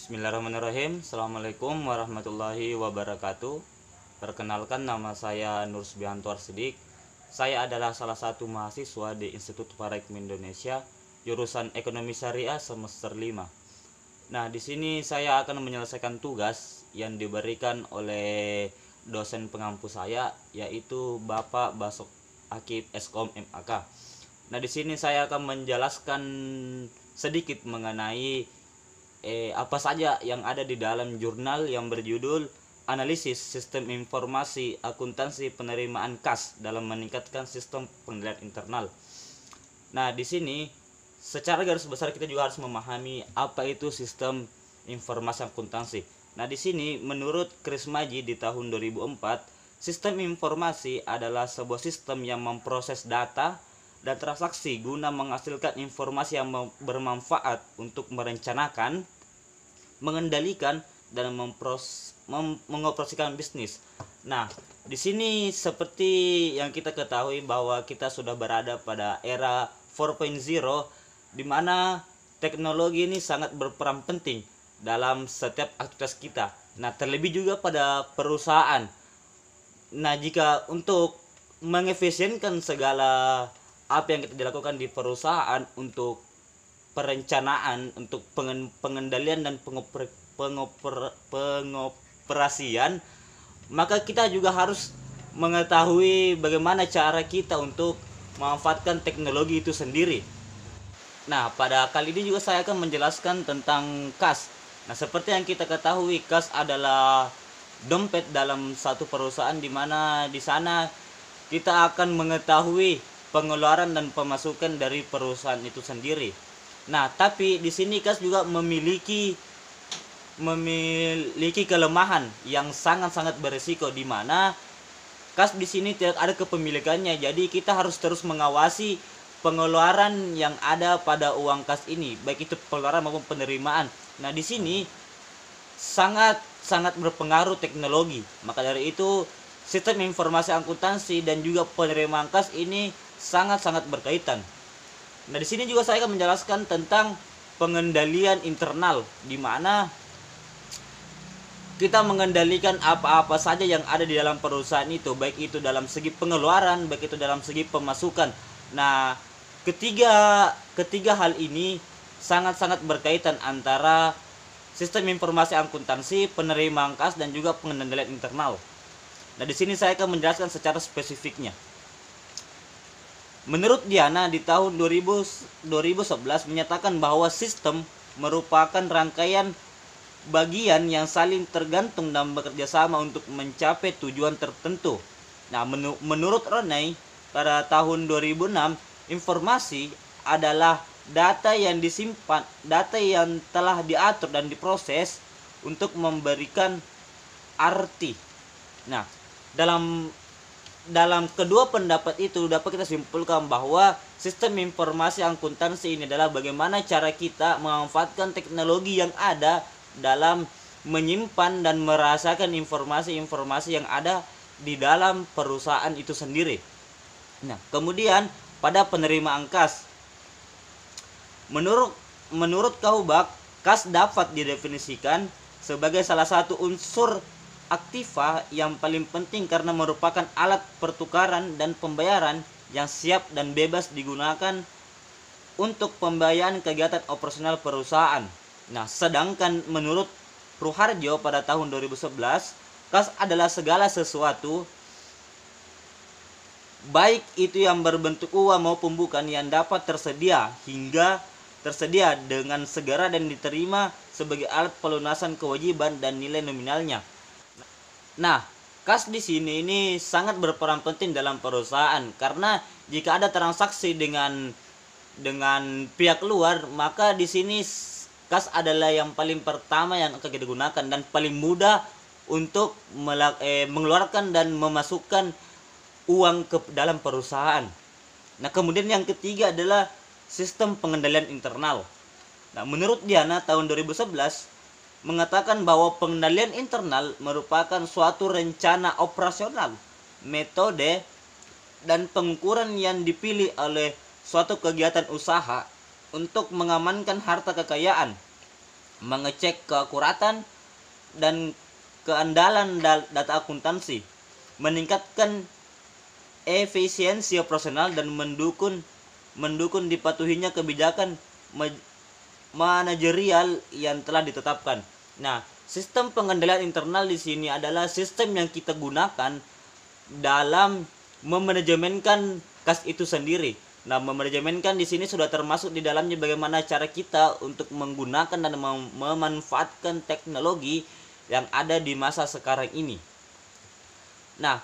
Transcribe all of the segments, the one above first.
Bismillahirrahmanirrahim. Assalamualaikum warahmatullahi wabarakatuh. Perkenalkan, nama saya Nur Subianto Arsidik. Saya adalah salah satu mahasiswa di Institut Paraikme Indonesia, jurusan Ekonomi Syariah semester 5. Nah, di sini saya akan menyelesaikan tugas yang diberikan oleh dosen pengampu saya, yaitu Bapak Basok Akib Eskom MAK. Nah, di sini saya akan menjelaskan sedikit mengenai apa saja yang ada di dalam jurnal yang berjudul Analisis Sistem Informasi Akuntansi Penerimaan Kas dalam Meningkatkan Sistem Pengendalian Internal. Nah, di sini secara garis besar kita juga harus memahami apa itu sistem informasi akuntansi. Nah, di sini menurut Chris Maji di tahun 2004, sistem informasi adalah sebuah sistem yang memproses data dan transaksi guna menghasilkan informasi yang bermanfaat untuk merencanakan, mengendalikan, dan mengoperasikan bisnis. Nah, di sini seperti yang kita ketahui bahwa kita sudah berada pada era 4.0, di mana teknologi ini sangat berperan penting dalam setiap aktivitas kita. Nah, terlebih juga pada perusahaan. Nah, jika untuk mengefisienkan segala apa yang kita dilakukan di perusahaan untuk perencanaan, untuk pengendalian dan pengoperasian, maka kita juga harus mengetahui bagaimana cara kita untuk memanfaatkan teknologi itu sendiri. Nah, pada kali ini juga saya akan menjelaskan tentang kas. Nah, seperti yang kita ketahui, kas adalah dompet dalam satu perusahaan, di mana di sana kita akan mengetahui pengeluaran dan pemasukan dari perusahaan itu sendiri. Nah, tapi di sini kas juga memiliki kelemahan yang sangat-sangat berisiko, di mana kas di sini tidak ada kepemilikannya. Jadi kita harus terus mengawasi pengeluaran yang ada pada uang kas ini, baik itu pengeluaran maupun penerimaan. Nah, di sini sangat berpengaruh teknologi. Maka dari itu sistem informasi akuntansi dan juga penerimaan kas ini sangat berkaitan. Nah, di sini juga saya akan menjelaskan tentang pengendalian internal, di mana kita mengendalikan apa-apa saja yang ada di dalam perusahaan itu, baik itu dalam segi pengeluaran, baik itu dalam segi pemasukan. Nah, ketiga hal ini sangat berkaitan antara sistem informasi akuntansi, penerimaan kas, dan juga pengendalian internal. Nah, di sini saya akan menjelaskan secara spesifiknya. Menurut Diana di tahun 2011 menyatakan bahwa sistem merupakan rangkaian bagian yang saling tergantung dan bekerja sama untuk mencapai tujuan tertentu. Nah, menurut Ronay pada tahun 2006, informasi adalah data yang disimpan, data yang telah diatur dan diproses untuk memberikan arti. Nah, dalam kedua pendapat itu dapat kita simpulkan bahwa sistem informasi akuntansi ini adalah bagaimana cara kita memanfaatkan teknologi yang ada dalam menyimpan dan merasakan informasi-informasi yang ada di dalam perusahaan itu sendiri. Nah, kemudian pada penerimaan kas, menurut Kaubak, kas dapat didefinisikan sebagai salah satu unsur aktiva yang paling penting karena merupakan alat pertukaran dan pembayaran yang siap dan bebas digunakan untuk pembayaran kegiatan operasional perusahaan. Nah, sedangkan menurut Ruharjo pada tahun 2011, kas adalah segala sesuatu, baik itu yang berbentuk uang maupun bukan, yang dapat tersedia dengan segera dan diterima sebagai alat pelunasan kewajiban dan nilai nominalnya. Nah, kas di sini ini sangat berperan penting dalam perusahaan, karena jika ada transaksi dengan pihak luar, maka di sini kas adalah yang paling pertama yang akan kita gunakan dan paling mudah untuk mengeluarkan dan memasukkan uang ke dalam perusahaan. Nah, kemudian yang ketiga adalah sistem pengendalian internal. Nah, menurut Diana tahun 2011 mengatakan bahwa pengendalian internal merupakan suatu rencana operasional, metode, dan pengukuran yang dipilih oleh suatu kegiatan usaha untuk mengamankan harta kekayaan, mengecek keakuratan dan keandalan data akuntansi, meningkatkan efisiensi operasional dan mendukung dipatuhinya kebijakan manajerial yang telah ditetapkan. Nah, sistem pengendalian internal di sini adalah sistem yang kita gunakan dalam memanajemenkan kas itu sendiri. Nah, memanajemenkan di sini sudah termasuk di dalamnya bagaimana cara kita untuk menggunakan dan memanfaatkan teknologi yang ada di masa sekarang ini. Nah,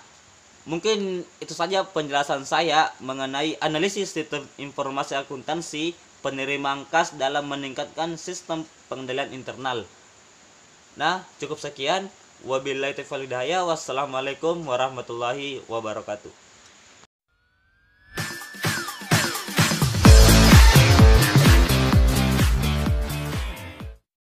mungkin itu saja penjelasan saya mengenai analisis sistem informasi akuntansi penerimaan kas dalam meningkatkan sistem pengendalian internal. Nah, cukup sekian. Wabillahi taufiq wal hidayah. Wassalamualaikum warahmatullahi wabarakatuh.